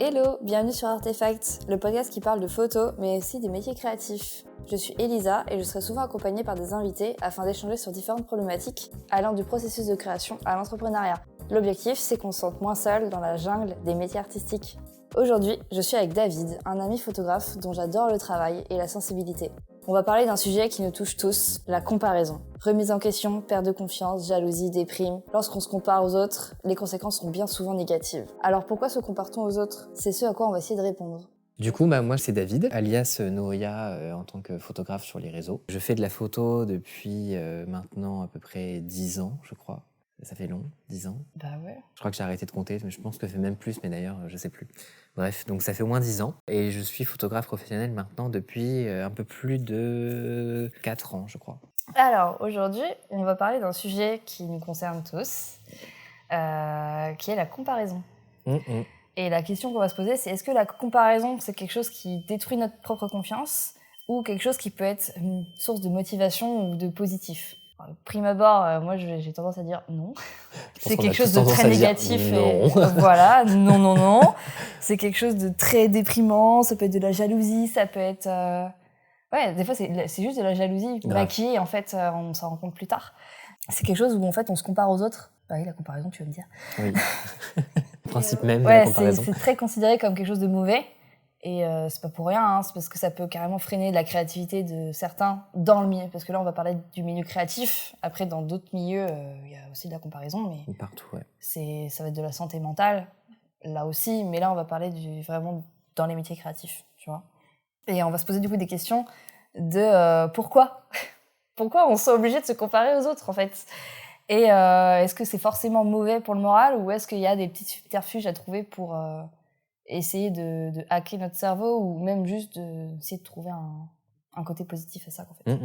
Hello, bienvenue sur Artefact, le podcast qui parle de photos, mais aussi des métiers créatifs. Je suis Elisa et je serai souvent accompagnée par des invités afin d'échanger sur différentes problématiques allant du processus de création à l'entrepreneuriat. L'objectif, c'est qu'on se sente moins seul dans la jungle des métiers artistiques. Aujourd'hui, je suis avec David, un ami photographe dont j'adore le travail et la sensibilité. On va parler d'un sujet qui nous touche tous, la comparaison. Remise en question, perte de confiance, jalousie, déprime. Lorsqu'on se compare aux autres, les conséquences sont bien souvent négatives. Alors pourquoi se compare-t-on aux autres ? C'est ce à quoi on va essayer de répondre. Du coup, moi c'est David, alias Nouria en tant que photographe sur les réseaux. Je fais de la photo depuis maintenant à peu près 10 ans, je crois. Ça fait long, 10 ans. Bah ouais. Je crois que j'ai arrêté de compter, mais je pense que ça fait même plus, mais d'ailleurs, je sais plus. Bref, donc ça fait au moins 10 ans. Et je suis photographe professionnel maintenant depuis un peu plus de 4 ans, je crois. Alors, aujourd'hui, on va parler d'un sujet qui nous concerne tous, qui est la comparaison. Et la question qu'on va se poser, c'est est-ce que la comparaison, c'est quelque chose qui détruit notre propre confiance ou quelque chose qui peut être une source de motivation ou de positif ? Alors, prime abord, moi j'ai tendance à dire non. C'est quelque chose de très négatif. Et voilà, non. C'est quelque chose de très déprimant, ça peut être de la jalousie, ça peut être... Ouais, des fois c'est juste de la jalousie maquillée, en fait, on s'en rend compte plus tard. C'est quelque chose où en fait on se compare aux autres. Bah oui, la comparaison, tu veux me dire. Oui. Le principe même de la comparaison. C'est très considéré comme quelque chose de mauvais. Et c'est pas pour rien, hein, c'est parce que ça peut carrément freiner la créativité de certains dans le milieu. Parce que là, on va parler du milieu créatif. Après, dans d'autres milieux, il y a aussi de la comparaison. Mais partout, ouais. Ça va être de la santé mentale, là aussi. Mais là, on va parler vraiment dans les métiers créatifs, tu vois. Et on va se poser du coup des questions de pourquoi pourquoi on s'est obligé de se comparer aux autres, en fait. Et est-ce que c'est forcément mauvais pour le moral ou est-ce qu'il y a des petits subterfuges à trouver pour essayer de hacker notre cerveau ou même juste d'essayer de trouver un côté positif à ça, en fait.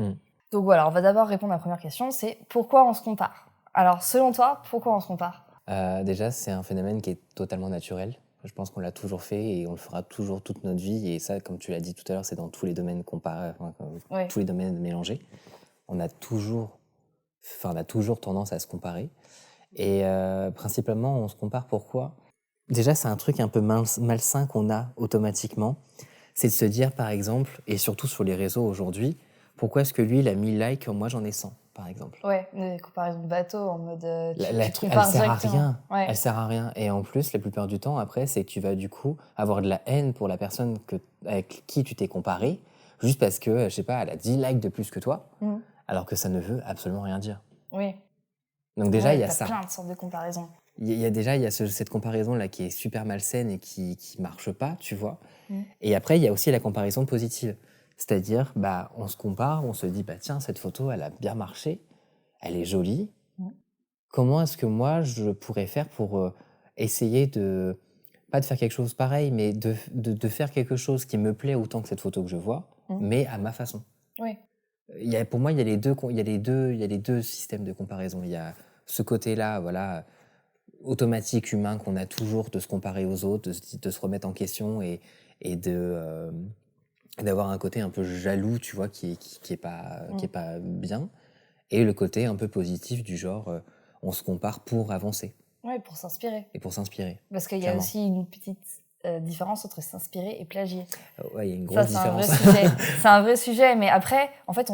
Donc voilà, on va d'abord répondre à la première question, c'est pourquoi on se compare ? Alors, selon toi, pourquoi on se compare ? Déjà, c'est un phénomène qui est totalement naturel. Je pense qu'on l'a toujours fait et on le fera toujours toute notre vie. Et ça, comme tu l'as dit tout à l'heure, c'est dans tous les domaines comparés, tous les domaines mélangés. On a toujours tendance à se comparer. Et principalement, on se compare pourquoi ? Déjà, c'est un truc un peu malsain qu'on a automatiquement. C'est de se dire, par exemple, et surtout sur les réseaux aujourd'hui, pourquoi est-ce que lui, il a 1000 likes, moi j'en ai 100, par exemple. Ouais, des comparaisons de bateaux en mode... Elle sert à rien. Ouais. Elle sert à rien. Et en plus, la plupart du temps, après, c'est que tu vas du coup avoir de la haine pour la personne avec qui tu t'es comparé, juste parce que, je sais pas, elle a 10 likes de plus que toi, alors que ça ne veut absolument rien dire. Oui. Donc déjà, il y a ça. Il y a plein de sortes de comparaisons. Il y a cette comparaison-là qui est super malsaine et qui marche pas, tu vois. Et après, il y a aussi la comparaison positive. C'est-à-dire, on se compare, on se dit, tiens, cette photo, elle a bien marché, elle est jolie. Comment est-ce que moi, je pourrais faire pour essayer pas de faire quelque chose pareil, mais de faire quelque chose qui me plaît autant que cette photo que je vois, mais à ma façon. Oui. Pour moi, il y a les deux systèmes de comparaison. Il y a ce côté-là, voilà, automatique, humain, qu'on a toujours de se comparer aux autres, de se remettre en question et d'avoir un côté un peu jaloux, tu vois, qui est pas bien. Et le côté un peu positif du genre, on se compare pour avancer. Ouais, pour s'inspirer. Et pour s'inspirer. Parce qu'il y a aussi une petite différence entre s'inspirer et plagier. Ouais, il y a une grosse différence. C'est un vrai sujet, mais après, en fait,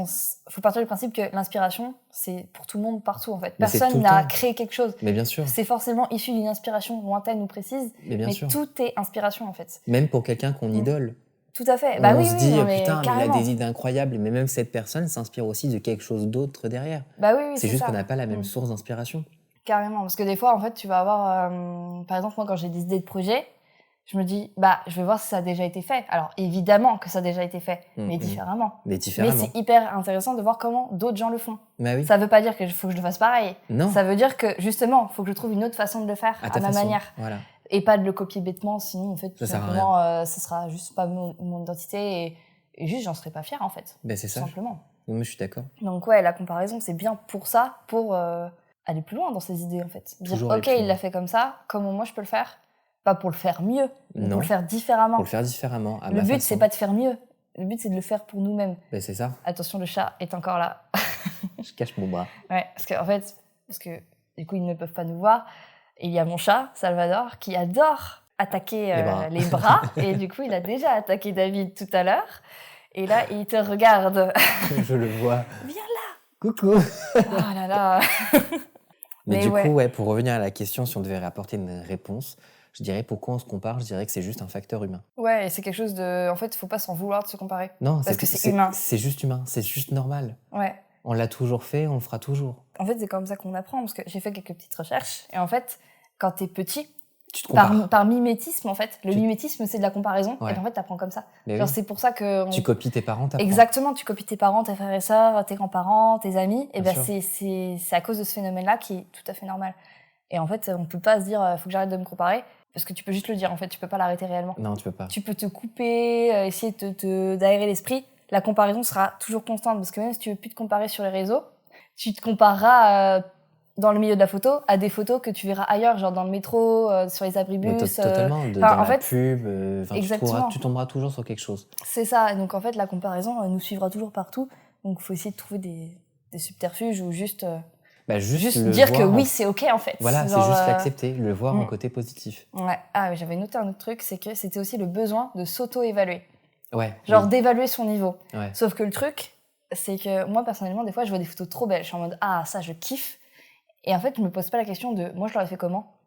faut partir du principe que l'inspiration, c'est pour tout le monde, partout, en fait. Personne n'a créé quelque chose. Mais bien sûr. C'est forcément issu d'une inspiration lointaine ou précise, mais tout est inspiration, en fait. Même pour quelqu'un qu'on idole. Tout à fait. On se dit, putain, mais il a des idées incroyables, mais même cette personne s'inspire aussi de quelque chose d'autre derrière. C'est juste ça. qu'on n'a pas la même source d'inspiration. Carrément, parce que des fois, en fait, tu vas avoir... par exemple, moi, quand j'ai des idées de projet, je me dis, je vais voir si ça a déjà été fait. Alors, évidemment que ça a déjà été fait, mais différemment. Mais c'est hyper intéressant de voir comment d'autres gens le font. Oui. Ça veut pas dire qu'il faut que je le fasse pareil. Non. Ça veut dire que, justement, il faut que je trouve une autre façon de le faire, à ma manière. Voilà. Et pas de le copier bêtement, sinon, en fait, tout simplement, ça sera juste pas mon identité et juste, j'en serais pas fière, en fait. C'est ça. Tout simplement. Non, mais je suis d'accord. Donc, ouais, la comparaison, c'est bien pour ça, pour aller plus loin dans ses idées, en fait. Dire, ok, il l'a fait comme ça, comment moi je peux le faire ? Pas pour le faire mieux, mais pour le faire différemment. Pour le faire différemment, à ma façon. Le but, façon. c'est pas de faire mieux. Le but, c'est de le faire pour nous-mêmes. C'est ça. Attention, le chat est encore là. Je cache mon bras. Ouais, parce que du coup, ils ne peuvent pas nous voir. Et il y a mon chat, Salvador, qui adore attaquer les bras. Et du coup, il a déjà attaqué David tout à l'heure. Et là, il te regarde. Je le vois. Viens là. Coucou. Oh là là. Mais du coup, pour revenir à la question, si on devait apporter une réponse, je dirais pourquoi on se compare, je dirais que c'est juste un facteur humain. Ouais, et c'est quelque chose de... En fait, il ne faut pas s'en vouloir de se comparer. Non, parce que c'est humain. C'est juste humain, c'est juste normal. Ouais. On l'a toujours fait, on le fera toujours. En fait, c'est comme ça qu'on apprend, parce que j'ai fait quelques petites recherches. Et en fait, quand t'es petit, tu te compares. Par mimétisme, en fait. Le mimétisme, c'est de la comparaison. Ouais. Et en fait, t'apprends comme ça. Genre, c'est pour ça que... Tu copies tes parents, t'apprends. Exactement, tu copies tes parents, tes frères et sœurs, tes grands-parents, tes amis. Et ben, c'est à cause de ce phénomène-là qui est tout à fait normal. Et en fait, on peut pas se dire, faut que j'arrête de me comparer. Parce que tu peux juste le dire, en fait. Tu peux pas l'arrêter réellement. Non, tu peux pas. Tu peux te couper, essayer d'aérer l'esprit. La comparaison sera toujours constante. Parce que même si tu veux plus te comparer sur les réseaux, tu te compareras dans le milieu de la photo à des photos que tu verras ailleurs, genre dans le métro, sur les abribus. Totalement, dans la pub. Exactement. Tu tomberas toujours sur quelque chose. C'est ça. Donc en fait, la comparaison nous suivra toujours partout. Donc il faut essayer de trouver des subterfuges ou juste dire que oui, c'est OK en fait. Voilà, c'est juste l'accepter, le voir en côté positif. Ouais. Ah, j'avais noté un autre truc, c'est que c'était aussi le besoin de s'auto-évaluer. Ouais. Genre d'évaluer son niveau. Ouais. Sauf que le truc, c'est que moi personnellement, des fois, je vois des photos trop belles. Je suis en mode ça, je kiffe. Et en fait, je me pose pas la question de moi, je l'aurais fait comment.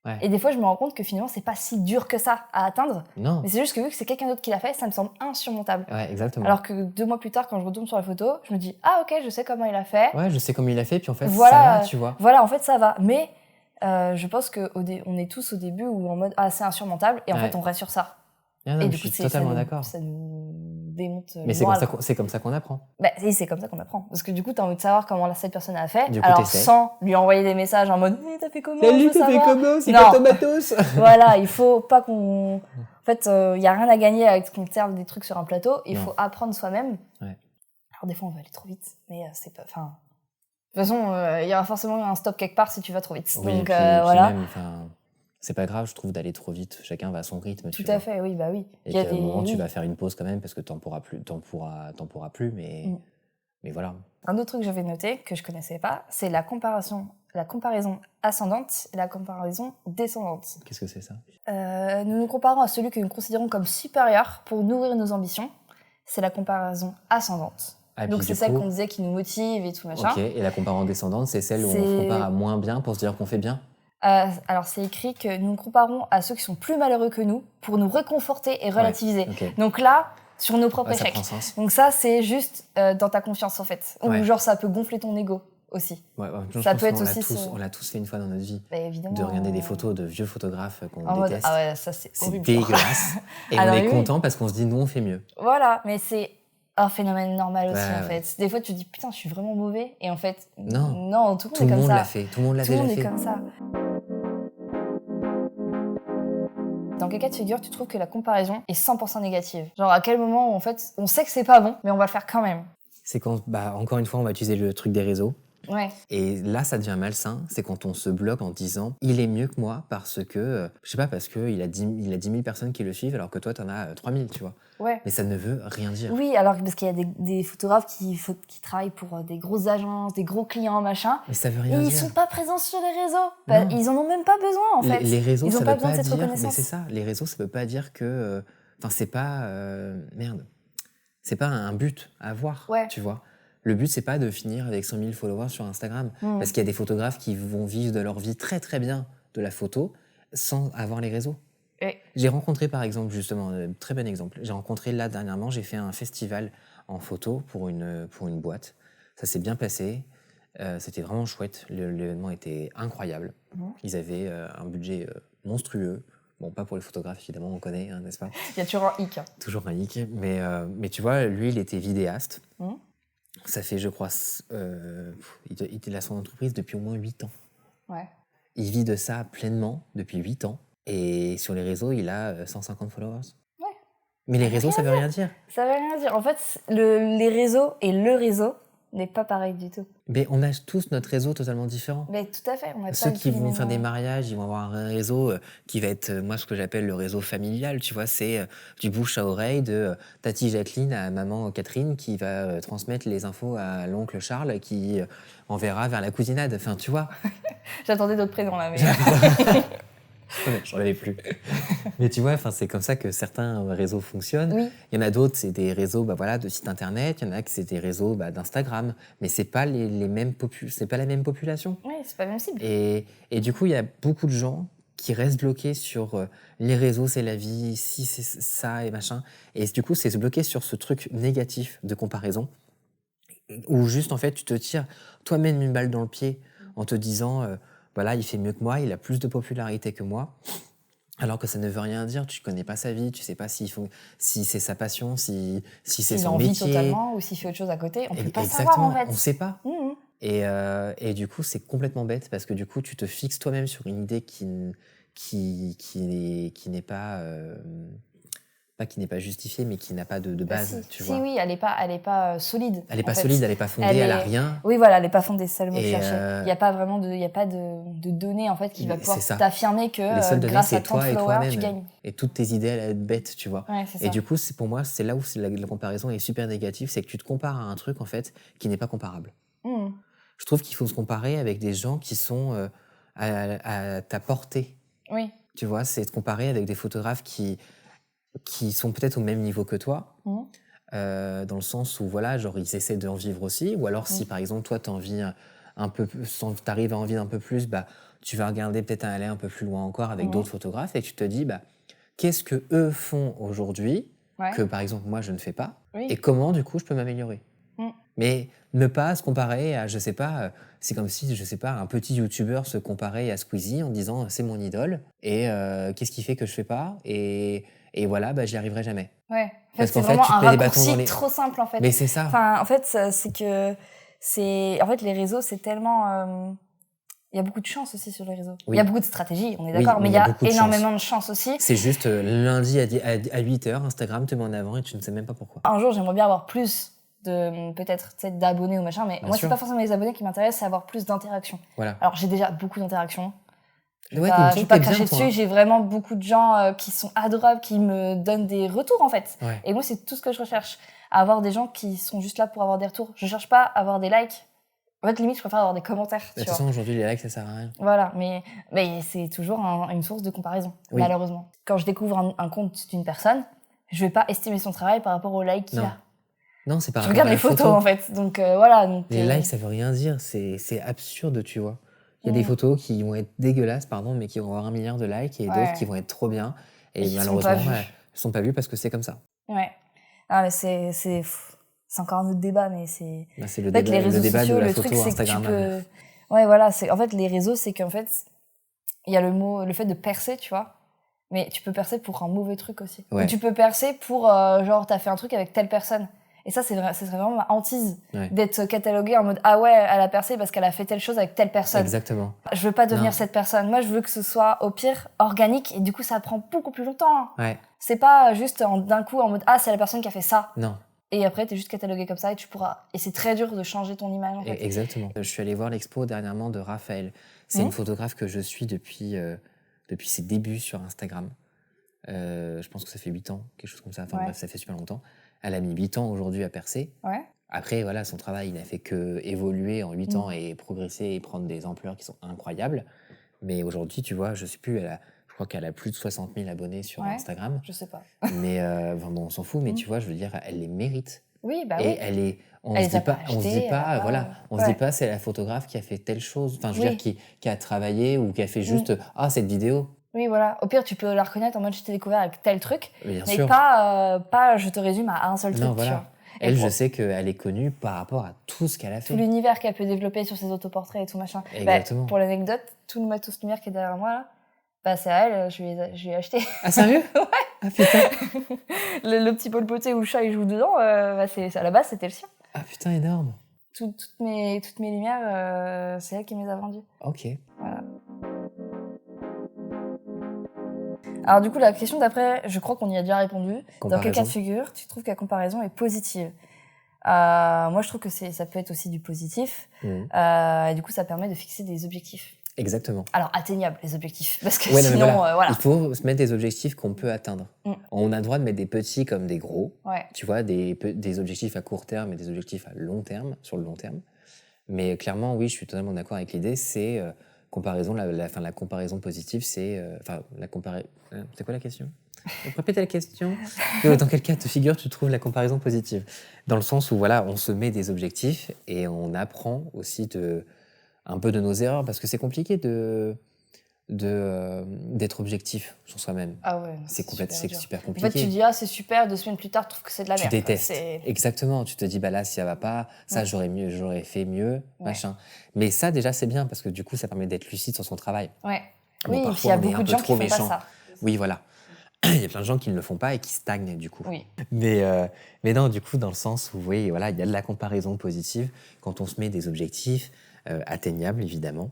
Ouais. Et des fois, je me rends compte que finalement, c'est pas si dur que ça à atteindre. Non. Mais c'est juste que vu que c'est quelqu'un d'autre qui l'a fait, ça me semble insurmontable. Ouais, exactement. Alors que 2 mois plus tard, quand je retombe sur la photo, je me dis OK, je sais comment il a fait. Ouais, je sais comment il a fait, puis en fait, voilà, ça va, tu vois. Voilà, en fait, ça va. Mais je pense qu'on est tous au début où en mode c'est insurmontable, et en fait, on reste sur ça. Non, et du coup, je suis totalement d'accord. Ça nous démonte. Mais c'est comme ça qu'on apprend. Bah, c'est comme ça qu'on apprend. Parce que du coup, t'as envie de savoir comment cette personne a fait. Alors, sans lui envoyer des messages en mode t'as fait comment? Salut, t'as fait comment? C'est pas tomatos. Voilà, il faut pas qu'on. En fait, il y a rien à gagner avec qu'on te serve des trucs sur un plateau. Il faut apprendre soi-même. Ouais. Alors, des fois, on va aller trop vite. Mais c'est pas. Enfin. De toute façon, il y aura forcément un stop quelque part si tu vas trop vite. Oui, donc, puis voilà. Même, c'est pas grave, je trouve, d'aller trop vite. Chacun va à son rythme. Tout à fait, oui, bah oui. Et qu'à un moment, tu vas faire une pause quand même parce que t'en pourras plus, mais voilà. Un autre truc que j'avais noté, que je connaissais pas, c'est la comparaison ascendante et la comparaison descendante. Qu'est-ce que c'est ça? Nous nous comparons à celui que nous considérons comme supérieur pour nourrir nos ambitions. C'est la comparaison ascendante. Donc c'est celle qu'on disait qui nous motive et tout machin. Ok, et la comparaison descendante, c'est celle où on se compare à moins bien pour se dire qu'on fait bien? Alors c'est écrit que nous nous comparons à ceux qui sont plus malheureux que nous pour nous réconforter et relativiser. Ouais, okay. Donc là, sur nos propres échecs. Ça prend sens. Donc ça, c'est juste dans ta confiance en fait. Ou genre ça peut gonfler ton ego aussi. Ouais, ça peut être aussi. On l'a tous fait une fois dans notre vie. Bah, évidemment. De regarder des photos de vieux photographes qu'on déteste. Ah ouais, ça c'est horrible. C'est dégueulasse. Et on est content parce qu'on se dit nous on fait mieux. Voilà, mais c'est un phénomène normal aussi en fait. Des fois tu te dis putain je suis vraiment mauvais et en fait non tout le monde est comme ça. L'a fait, tout le monde l'a déjà fait. Tout le monde est comme ça. Dans quel cas de figure tu trouves que la comparaison est 100% négative? Genre à quel moment en fait on sait que c'est pas bon mais on va le faire quand même? C'est quand encore une fois on va utiliser le truc des réseaux. Ouais. Et là, ça devient malsain, c'est quand on se bloque en disant « il est mieux que moi parce que, je sais pas, parce qu'il a 10 000 personnes qui le suivent alors que toi, t'en as 3 000, tu vois. » Ouais. Mais ça ne veut rien dire. Oui, alors parce qu'il y a des photographes qui travaillent pour des grosses agences, des gros clients, machin. Mais ça veut rien dire. Et ils sont pas présents sur les réseaux. Ils en ont même pas besoin, en fait. Les réseaux, ils ont ça pas veut besoin pas de cette dire... reconnaissance. Mais c'est ça, les réseaux, ça veut pas dire que... Enfin, c'est pas... merde. C'est pas un but à avoir, tu vois. Le but, c'est pas de finir avec 100 000 followers sur Instagram. Parce qu'il y a des photographes qui vont vivre de leur vie très très bien de la photo sans avoir les réseaux. J'ai rencontré par exemple, justement, très bon exemple, j'ai rencontré là dernièrement, j'ai fait un festival en photo pour une boîte. Ça s'est bien passé, c'était vraiment chouette, l'événement était incroyable. Ils avaient un budget monstrueux. Bon, pas pour les photographes, évidemment, on connaît, hein, n'est-ce pas? Il y a toujours un hic. Toujours un hic, mais tu vois, lui, il était vidéaste. Ça fait, je crois, il a son entreprise depuis au moins 8 ans. Ouais. Il vit de ça pleinement depuis 8 ans. Et sur les réseaux, il a 150 followers. Ouais. Mais les réseaux, ça veut rien dire. Ça veut rien dire. En fait, les réseaux et le réseau n'est pas pareil du tout. Mais on a tous notre réseau totalement différent. Mais tout à fait. Ceux qui vont faire des mariages, ils vont avoir un réseau qui va être, moi, ce que j'appelle le réseau familial. Tu vois, c'est du bouche à oreille de Tati Jacqueline à maman Catherine qui va transmettre les infos à l'oncle Charles qui enverra vers la cousinade. Enfin, tu vois. J'attendais d'autres prénoms là, mais... J'en avais plus. Mais tu vois, c'est comme ça que certains réseaux fonctionnent. Oui. Il y en a d'autres, c'est des réseaux de sites internet. Il y en a que c'est des réseaux d'Instagram. Mais c'est pas c'est pas la même population. Oui, c'est pas la même cible. Et du coup, il y a beaucoup de gens qui restent bloqués sur les réseaux, c'est la vie, si c'est ça et machin. Et du coup, c'est se bloquer sur ce truc négatif de comparaison où juste, en fait, tu te tires toi-même une balle dans le pied en te disant voilà, il fait mieux que moi, il a plus de popularité que moi. Alors que ça ne veut rien dire, tu connais pas sa vie, tu sais pas si c'est sa passion, si c'est son métier. S'il en vit totalement ou s'il fait autre chose à côté, on peut pas Exactement, savoir en fait. On sait pas. Mmh. Et du coup, c'est complètement bête parce que du coup, tu te fixes toi-même sur une idée qui n'est pas qui n'est pas justifiée, mais qui n'a pas de base, tu vois. Oui, elle est pas solide. Elle est pas solide, elle est pas fondée, elle a rien. Oui, voilà, elle est pas fondée, c'est ça le mot que je cherchais. Il n'y a pas vraiment de données en fait qui va pouvoir t'affirmer que grâce à ton follower, tu gagnes. Et toutes tes idées, elles être bêtes, tu vois. Ouais, et du coup, pour moi, c'est là où la comparaison est super négative, c'est que tu te compares à un truc en fait qui n'est pas comparable. Mmh. Je trouve qu'il faut se comparer avec des gens qui sont à ta portée. Oui. Tu vois, c'est te comparer avec des photographes qui sont peut-être au même niveau que toi, dans le sens où, voilà, genre, ils essaient d'en vivre aussi. Ou alors, si, par exemple, toi, t'arrives à en vivre un peu plus, tu vas regarder peut-être aller un peu plus loin encore avec d'autres photographes et tu te dis, qu'est-ce que eux font aujourd'hui que, par exemple, moi, je ne fais pas et comment, du coup, je peux m'améliorer. Mais ne pas se comparer à, je sais pas, c'est comme si, je sais pas, un petit youtubeur se comparait à Squeezie en disant c'est mon idole et qu'est-ce qui fait que je fais pas et voilà, j'y arriverai jamais. Ouais. Parce qu'en fait, c'est vraiment un raccourci les... trop simple en fait. Mais c'est ça. Enfin, en fait, c'est que en fait les réseaux, c'est tellement. Il y a beaucoup de chance aussi sur les réseaux. Oui. Il y a beaucoup de stratégie, on est d'accord, mais il y a énormément de chance aussi. C'est juste lundi à 8h, Instagram te met en avant et tu ne sais même pas pourquoi. Un jour, j'aimerais bien avoir plus peut-être d'abonnés ou machin, mais moi, c'est pas forcément les abonnés qui m'intéressent, c'est avoir plus d'interactions. Voilà. Alors, j'ai déjà beaucoup d'interactions. Je vais pas cracher dessus, j'ai vraiment beaucoup de gens qui sont adorables, qui me donnent des retours en fait. Ouais. Et moi, c'est tout ce que je recherche. Avoir des gens qui sont juste là pour avoir des retours. Je cherche pas à avoir des likes. En fait, limite, je préfère avoir des commentaires. De toute façon, aujourd'hui, les likes, ça sert à rien. Voilà, mais c'est toujours une source de comparaison, malheureusement. Quand je découvre un compte d'une personne, je vais pas estimer son travail par rapport aux likes qu'il a. Non, c'est pas Je regarde les photos en fait, donc voilà. Donc, les likes, ça veut rien dire, c'est absurde, tu vois. Il y a des photos qui vont être dégueulasses, mais qui vont avoir 1 milliard de likes, et d'autres qui vont être trop bien. Et malheureusement, elles sont pas vues parce que c'est comme ça. Ouais. Ah, mais c'est encore un autre débat, mais c'est. C'est le débat de la photo Instagram. Ouais, voilà. En fait, les réseaux, c'est qu'en fait, il y a le fait de percer, tu vois. Mais tu peux percer pour un mauvais truc aussi. Ouais. Ou tu peux percer pour, genre, t'as fait un truc avec telle personne. Et ça, ce serait vraiment ma hantise d'être cataloguée en mode ah ouais, elle a percé parce qu'elle a fait telle chose avec telle personne. Exactement. Je veux pas devenir cette personne. Moi, je veux que ce soit au pire organique et du coup, ça prend beaucoup plus longtemps. Ouais. C'est pas juste d'un coup en mode ah, c'est la personne qui a fait ça. Non. Et après, t'es juste catalogué comme ça et tu pourras. Et c'est très dur de changer ton image en fait. Exactement. Je suis allé voir l'expo dernièrement de Raphaël. C'est une photographe que je suis depuis ses débuts sur Instagram. Je pense que ça fait 8 ans, quelque chose comme ça. Enfin bref, ça fait super longtemps. Elle a mis 8 ans aujourd'hui à percer. Ouais. Après, voilà, son travail, il n'a fait que évoluer en 8 ans et progresser et prendre des ampleurs qui sont incroyables. Mais aujourd'hui, tu vois, je sais plus, je crois qu'elle a plus de 60 000 abonnés sur Instagram. Je sais pas. Mais on s'en fout, mais tu vois, je veux dire, elle les mérite. Oui, et on se dit pas c'est la photographe qui a fait telle chose, enfin je veux dire qui a travaillé ou qui a fait juste cette vidéo. Oui, voilà. Au pire, tu peux la reconnaître en mode je t'ai découvert avec tel truc, mais sûr. pas je te résume à un seul truc. Voilà. Tu vois. Elle, je sais qu'elle est connue par rapport à tout ce qu'elle a fait. Tout l'univers qu'elle peut développer sur ses autoportraits et tout machin. Exactement. Pour l'anecdote, tout le matos lumière qui est derrière moi là, c'est à elle, je lui ai acheté. Ah sérieux? Ouais. Ah putain. le petit pôle poté où le chat il joue dedans, à la base c'était le sien. Ah putain, énorme. Toutes mes lumières, c'est elle qui me les a vendues. Ok. Voilà. Alors du coup, la question d'après, je crois qu'on y a déjà répondu. Comparaison. Dans quel cas de figure tu trouves que la comparaison est positive? Moi, je trouve que ça peut être aussi du positif. Et du coup, ça permet de fixer des objectifs. Exactement. Alors, atteignables, les objectifs. Parce que sinon, voilà. Il faut se mettre des objectifs qu'on peut atteindre. On a le droit de mettre des petits comme des gros. Ouais. Tu vois, des objectifs à court terme et des objectifs à long terme, sur le long terme. Mais clairement, oui, je suis totalement d'accord avec l'idée, c'est comparaison, la comparaison positive, c'est... c'est quoi la question? Répétez la question. Dans quel cas de figure tu trouves la comparaison positive? Dans le sens où voilà, on se met des objectifs et on apprend aussi un peu de nos erreurs, parce que c'est compliqué d'être objectif sur soi-même. Ah ouais, c'est super compliqué. En fait, tu dis c'est super, 2 semaines plus tard, tu trouves que c'est de la merde. Tu détestes. Exactement. Tu te dis là, si ça va pas, ça j'aurais fait mieux, machin. Mais ça déjà c'est bien, parce que du coup ça permet d'être lucide sur son travail. Ouais. Oui, et puis il y a beaucoup de gens qui font pas ça. Oui, voilà. Il y a plein de gens qui ne le font pas et qui stagnent du coup. Oui. Mais non, du coup, dans le sens où, oui, voilà, il y a de la comparaison positive quand on se met des objectifs atteignables, évidemment,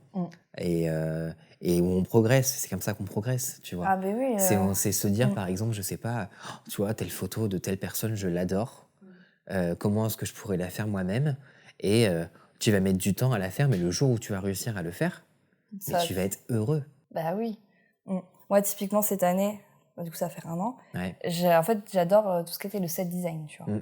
et où on progresse. C'est comme ça qu'on progresse, tu vois. Ah ben oui. C'est se dire, par exemple, je sais pas, tu vois, telle photo de telle personne, je l'adore. Comment est-ce que je pourrais la faire moi-même? Et tu vas mettre du temps à la faire, mais le jour où tu vas réussir à le faire, tu vas être heureux. Bah oui. Moi, typiquement, cette année... Du coup, ça fait 1 an. Ouais. En fait, j'adore tout ce qui était le set design, tu vois.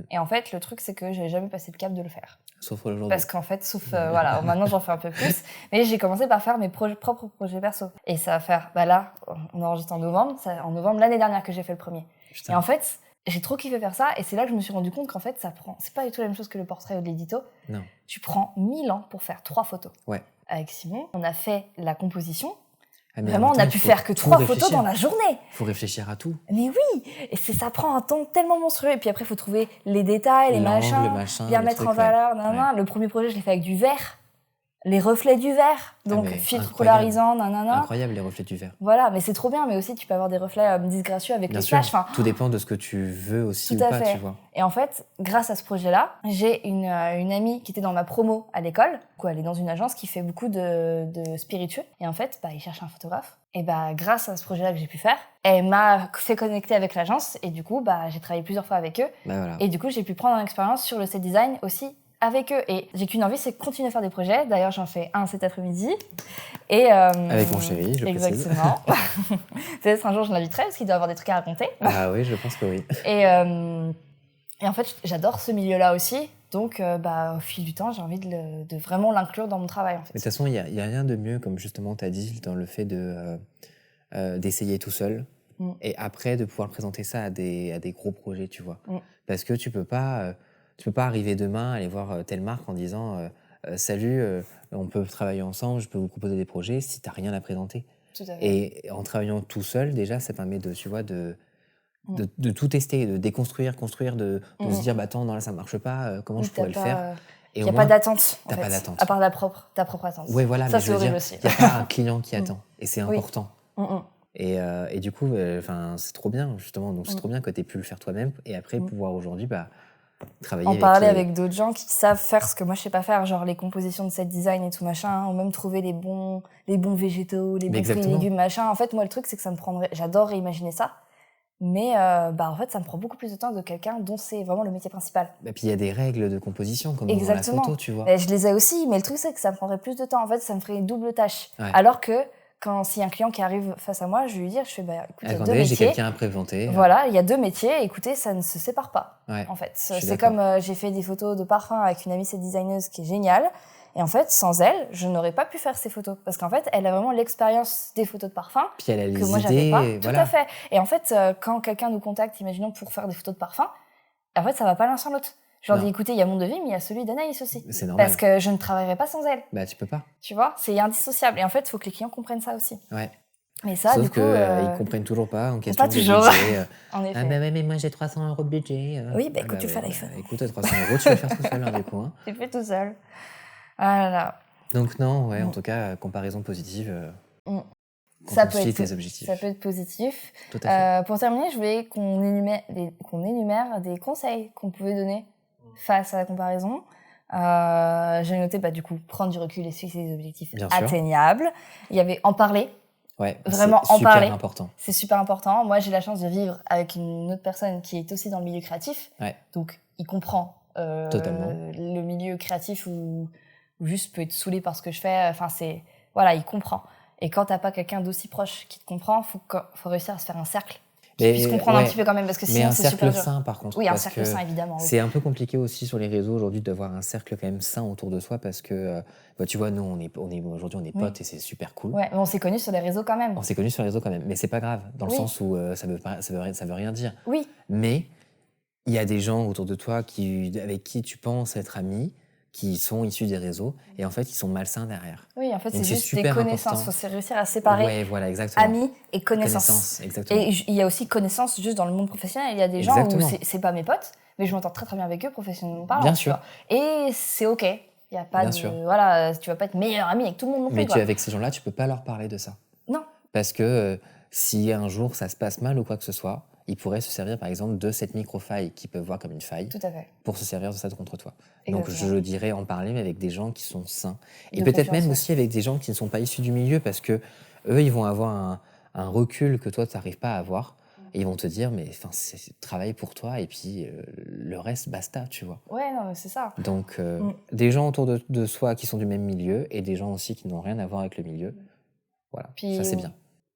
Et en fait, le truc, c'est que j'ai jamais passé le cap de le faire. Sauf aujourd'hui. Parce qu'en fait, voilà, maintenant j'en fais un peu plus. Mais j'ai commencé par faire mes propres projets perso. Et ça va faire, là, on enregistre en novembre. C'est en novembre l'année dernière que j'ai fait le premier. Putain. Et en fait, j'ai trop kiffé faire ça. Et c'est là que je me suis rendu compte qu'en fait, c'est pas du tout la même chose que le portrait ou l'édito. Non. Tu prends 1000 ans pour faire 3 photos. Ouais. Avec Simon, on a fait la composition. Vraiment, on a pu faire que 3 photos dans la journée. Il faut réfléchir à tout. Mais oui, et ça prend un temps tellement monstrueux. Et puis après, il faut trouver les détails, les machins, bien mettre en valeur. Le premier projet, je l'ai fait avec du verre, les reflets du verre, donc filtre polarisant, Incroyable, les reflets du verre. Voilà, mais c'est trop bien. Mais aussi, tu peux avoir des reflets disgracieux avec les flashs. Tout dépend de ce que tu veux aussi tout ou à pas, fait. tu vois. Et en fait, grâce à ce projet-là, j'ai une amie qui était dans ma promo à l'école. Elle est dans une agence qui fait beaucoup de spiritueux. Et en fait, ils cherchent un photographe. Et grâce à ce projet-là que j'ai pu faire, elle m'a fait connecter avec l'agence. Et du coup, j'ai travaillé plusieurs fois avec eux. Voilà. Et du coup, j'ai pu prendre une expérience sur le set design aussi avec eux. Et j'ai qu'une envie, c'est de continuer à faire des projets. D'ailleurs, j'en fais un cet après-midi. Et, avec mon chéri, je précise. Exactement. Peut-être un jour, je l'inviterai parce qu'il doit avoir des trucs à raconter. Ah oui, je pense que oui. Et en fait, j'adore ce milieu-là aussi. Donc, au fil du temps, j'ai envie de vraiment l'inclure dans mon travail. En fait. Mais de toute façon, il n'y a rien de mieux, comme justement tu as dit, dans le fait d'essayer tout seul. Et après, de pouvoir présenter ça à des gros projets, tu vois. Parce que tu peux pas arriver demain, aller voir telle marque en disant salut, on peut travailler ensemble, je peux vous proposer des projets, si tu n'as rien à présenter. Tout à fait. Et en travaillant tout seul, déjà, ça permet de tout tester, de déconstruire, construire, de se dire attends, non, là ça marche pas, comment je pourrais le faire. Il n'y a pas d'attente. T'as pas d'attente. À part ta propre attente. Oui, voilà, ça, mais c'est horrible aussi. Il n'y a pas un client qui attend. Et c'est important. Et du coup, c'est trop bien, justement. Donc, c'est trop bien que tu aies pu le faire toi-même. Et après, pouvoir aujourd'hui travailler parler avec d'autres gens qui savent faire ce que moi je sais pas faire, genre les compositions de set design et tout machin, ou même trouver les bons végétaux, les bons fruits et légumes machin. En fait, moi le truc c'est que ça me prendrait, j'adore imaginer ça, mais en fait ça me prend beaucoup plus de temps de quelqu'un dont c'est vraiment le métier principal. Et puis il y a des règles de composition comme dans la photo, tu vois. Je les ai aussi, mais le truc c'est que ça me prendrait plus de temps. En fait, ça me ferait une double tâche. Alors que s'il y a un client qui arrive face à moi, je vais lui dire, écoute, il y a 2 métiers. J'ai quelqu'un à présenter. Voilà, il y a 2 métiers, écoutez, ça ne se sépare pas, en fait. C'est comme j'ai fait des photos de parfum avec une amie cette designeuse qui est géniale, et en fait, sans elle, je n'aurais pas pu faire ces photos, parce qu'en fait, elle a vraiment l'expérience des photos de parfum, puis elle a que moi, j'avais pas. Tout à fait. Et en fait, quand quelqu'un nous contacte, imaginons, pour faire des photos de parfum, en fait, ça va pas l'un sans l'autre. Je leur dis, écoutez, il y a mon devis, mais il y a celui d'Anaïs aussi. C'est normal. Parce que je ne travaillerai pas sans elle. Tu peux pas. Tu vois, c'est indissociable. Et en fait, il faut que les clients comprennent ça aussi. Ouais. Mais ça, sauf du coup, ils comprennent toujours pas en question pas toujours. De budget. En effet. Mais moi j'ai 300 € de budget. Oui, écoute, tu fais l'iPhone. Écoute, 300 €, tu vas faire tout seul du coup. Tu le fais tout seul. Voilà. Donc non, en tout cas, comparaison positive. Ça peut être tes objectifs. Ça peut être positif. Tout à fait. Pour terminer, je voulais qu'on énumère des conseils qu'on pouvait donner face à la comparaison. J'ai noté, du coup, prendre du recul et fixer des objectifs atteignables. Il y avait en parler. Ouais, vraiment en parler. Important. C'est super important. Moi, j'ai la chance de vivre avec une autre personne qui est aussi dans le milieu créatif. Ouais. Donc, il comprend totalement le milieu créatif ou juste peut être saoulé par ce que je fais. Enfin, il comprend. Et quand t'as pas quelqu'un d'aussi proche qui te comprend, faut réussir à se faire un cercle. qu'ils puissent comprendre un petit peu quand même, parce que sinon c'est super dur. Mais un cercle sain, par contre. Oui, un cercle sain, évidemment. C'est un peu compliqué aussi sur les réseaux aujourd'hui d'avoir un cercle quand même sain autour de soi, parce que, tu vois, nous, aujourd'hui, on est potes et c'est super cool. Ouais, mais on s'est connus sur les réseaux quand même. On s'est connus sur les réseaux quand même, mais c'est pas grave, dans le sens où ça veut rien dire. Oui. Mais il y a des gens autour de toi avec qui tu penses être ami, qui sont issus des réseaux, et en fait, ils sont malsains derrière. Oui, en fait, c'est juste des connaissances. Il faut réussir à séparer amis et connaissances. Exactement. Et il y a aussi connaissances juste dans le monde professionnel. Il y a des gens où c'est pas mes potes, mais je m'entends très très bien avec eux professionnellement parlant. Bien sûr. Et c'est OK. Il y a pas voilà, tu vas pas être meilleur ami avec tout le monde non plus. Mais avec ces gens-là, tu peux pas leur parler de ça. Non. Parce que si un jour ça se passe mal ou quoi que ce soit, ils pourraient se servir par exemple de cette micro-faille qu'ils peuvent voir comme une faille. Tout à fait. Pour se servir de ça contre toi. Exactement. Donc je dirais en parler, mais avec des gens qui sont sains. Et peut-être même aussi avec des gens qui ne sont pas issus du milieu, parce que eux, ils vont avoir un recul que toi, tu n'arrives pas à avoir. Et ils vont te dire, mais c'est travail pour toi, et puis le reste, basta, tu vois. Ouais, non, mais c'est ça. Donc, des gens autour de soi qui sont du même milieu, et des gens aussi qui n'ont rien à voir avec le milieu. Voilà, puis, ça c'est bien.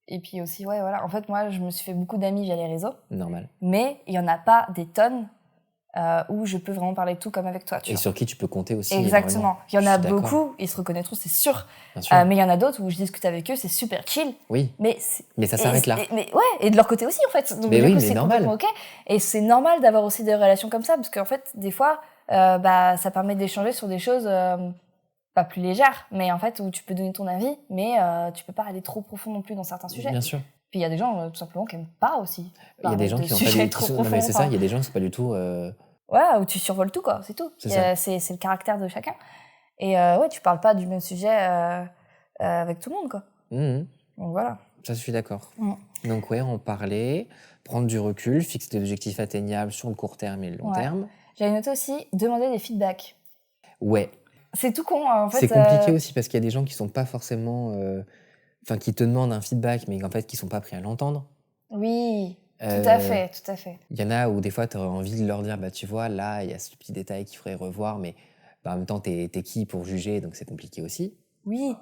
Et puis aussi, ouais, voilà. En fait, moi, je me suis fait beaucoup d'amis via les réseaux. Normal. Mais il n'y en a pas des tonnes où je peux vraiment parler de tout comme avec toi. Tu vois. Sur qui tu peux compter aussi. Exactement. Il y en a beaucoup, ils se reconnaîtront, c'est sûr. Mais il y en a d'autres où je discute avec eux, c'est super chill. Oui. Mais ça s'arrête là. Et de leur côté aussi, en fait. Donc, mais du coup, c'est normal. OK. Et c'est normal d'avoir aussi des relations comme ça, parce qu'en fait, des fois, ça permet d'échanger sur des choses pas plus légères, mais en fait, où tu peux donner ton avis, mais tu peux pas aller trop profond non plus dans certains sujets. Bien sûr. Puis il y a des gens, tout simplement, qui aiment pas aussi. Il y a des gens qui n'ont pas du tout. Non, mais c'est ça, il y a des gens qui sont pas du tout. Ouais, où tu survoles tout, quoi, c'est tout. C'est le caractère de chacun. Et ouais, tu parles pas du même sujet avec tout le monde, quoi. Donc voilà. Ça, je suis d'accord. Donc ouais, en parler, prendre du recul, fixer des objectifs atteignables sur le court terme et le long terme. J'avais noté aussi demander des feedbacks. Ouais. C'est tout con, en fait. C'est compliqué aussi parce qu'il y a des gens qui sont pas forcément... qui te demandent un feedback, mais en fait, qui sont pas prêts à l'entendre. Oui, tout à fait. Il y en a où des fois, tu aurais envie de leur dire, tu vois, là, il y a ce petit détail qu'il faudrait revoir, mais en même temps, t'es qui pour juger, donc c'est compliqué aussi. Oui,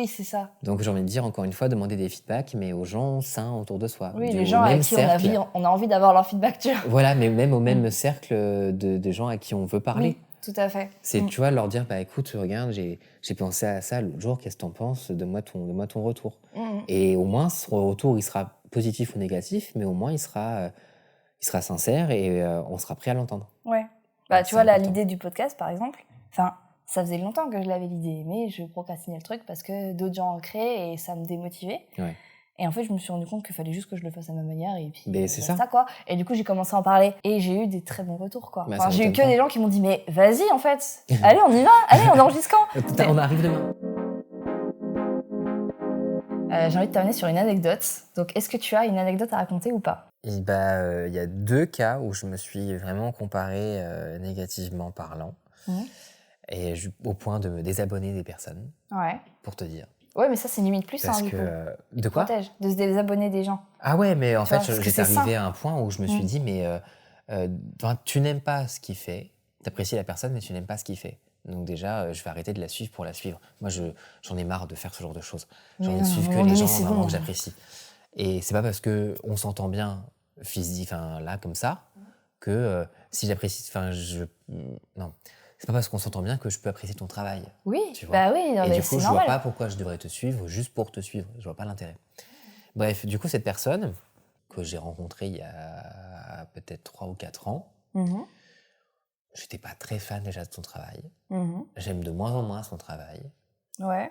c'est ça. Donc j'ai envie de dire, encore une fois, demander des feedbacks, mais aux gens sains autour de soi. Oui, les gens avec qui on a envie d'avoir leur feedback, tu vois. Voilà, mais même au même cercle de gens à qui on veut parler. Oui, tout à fait. C'est, tu vois, leur dire, écoute, regarde, j'ai pensé à ça l'autre jour, qu'est-ce que t'en penses, donne-moi ton retour. Et au moins, ce retour, il sera positif ou négatif, mais au moins, il sera sincère et on sera prêt à l'entendre. Ouais. Tu vois, là, l'idée du podcast, par exemple, ça faisait longtemps que je l'avais l'idée, mais je procrastinais le truc parce que d'autres gens en créaient et ça me démotivait. Ouais. Et en fait, je me suis rendu compte qu'il fallait juste que je le fasse à ma manière et puis c'est ça, quoi. Et du coup, j'ai commencé à en parler et j'ai eu des très bons retours, quoi. J'ai eu que des gens qui m'ont dit, mais vas-y, en fait, allez, on y va, allez, on enregistre quand on arrive demain. J'ai envie de terminer sur une anecdote. Donc, est-ce que tu as une anecdote à raconter ou pas ? Il y a 2 cas où je me suis vraiment comparé négativement parlant. Et au point de me désabonner des personnes. Ouais. Pour te dire. Ouais, mais ça, c'est limite plus. Parce que... De quoi ? De se désabonner des gens. Ah ouais, mais en fait, j'étais arrivé à un point où je me suis dit, mais tu n'aimes pas ce qu'il fait, tu apprécies la personne, mais tu n'aimes pas ce qu'il fait. Donc déjà, je vais arrêter de la suivre pour la suivre. Moi, j'en ai marre de faire ce genre de choses. J'ai envie de suivre que les gens vraiment que j'apprécie. Et c'est pas parce qu'on s'entend bien là, comme ça, que si j'apprécie... Non. C'est pas parce qu'on s'entend bien que je peux apprécier ton travail. Oui, tu vois. Oui. Non, et mais du coup, je normal. vois pas pourquoi je devrais te suivre juste pour te suivre. Je vois pas l'intérêt. Bref, du coup, cette personne que j'ai rencontrée il y a peut-être 3 ou 4 ans, j'étais pas très fan déjà de son travail. J'aime de moins en moins son travail. Ouais.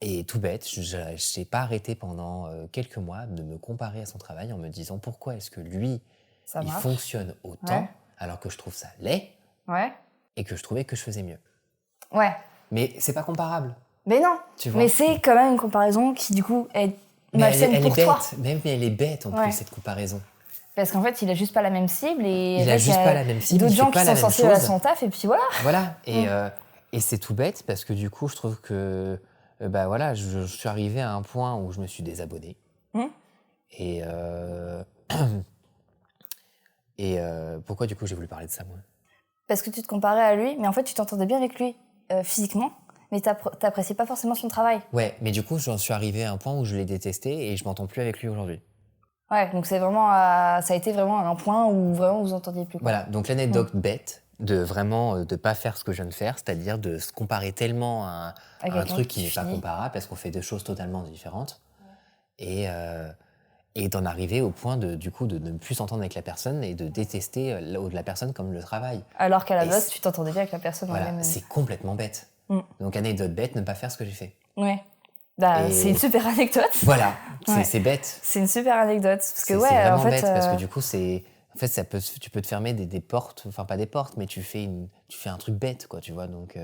Et tout bête, je n'ai pas arrêté pendant quelques mois de me comparer à son travail en me disant pourquoi est-ce que lui, il fonctionne autant alors que je trouve ça laid. Ouais. Et que je trouvais que je faisais mieux. Ouais. Mais c'est pas comparable. Mais non. Tu vois. Mais c'est quand même une comparaison qui, du coup, est malsaine pour toi. Mais elle est bête en plus, cette comparaison. Parce qu'en fait, il a juste pas la même cible. Il a juste pas la même cible. D'autres gens qui sont censés à son taf, et puis voilà. Voilà. Et c'est tout bête parce que du coup, je trouve que je suis arrivé à un point où je me suis désabonné. Et pourquoi du coup j'ai voulu parler de ça, moi ? Parce que tu te comparais à lui, mais en fait, tu t'entendais bien avec lui physiquement, mais t'appréciais pas forcément son travail. Ouais, mais du coup, j'en suis arrivé à un point où je l'ai détesté et je m'entends plus avec lui aujourd'hui. Ouais, donc ça a été vraiment un point où vraiment vous entendiez plus. Quoi. Voilà, donc l'anecdote bête de vraiment de pas faire ce que je viens de faire, c'est-à-dire de se comparer tellement à un truc qui n'est pas comparable parce qu'on fait deux choses totalement différentes et d'en arriver au point de ne plus s'entendre avec la personne et de détester la personne comme le travail. Alors qu'à la base, tu t'entendais bien avec la personne. Voilà, c'est complètement bête. Donc anecdote bête, ne pas faire ce que j'ai fait. Ouais. C'est une super anecdote. Voilà, c'est bête. C'est une super anecdote. Parce que c'est vraiment en fait, bête parce que du coup, en fait, tu peux te fermer des portes, enfin pas des portes, mais tu fais un truc bête, quoi, tu vois, donc...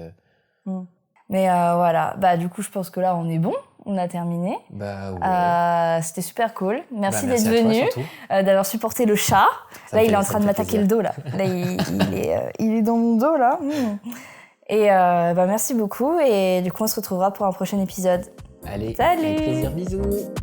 Mais voilà, du coup, je pense que là, on est bon, on a terminé. Ouais. C'était super cool. Merci d'être venu, d'avoir supporté le chat. Là, il est en train de m'attaquer le dos, là. Là, il est dans mon dos, là. Et merci beaucoup, et du coup, on se retrouvera pour un prochain épisode. Allez, salut. avec plaisir, bisous.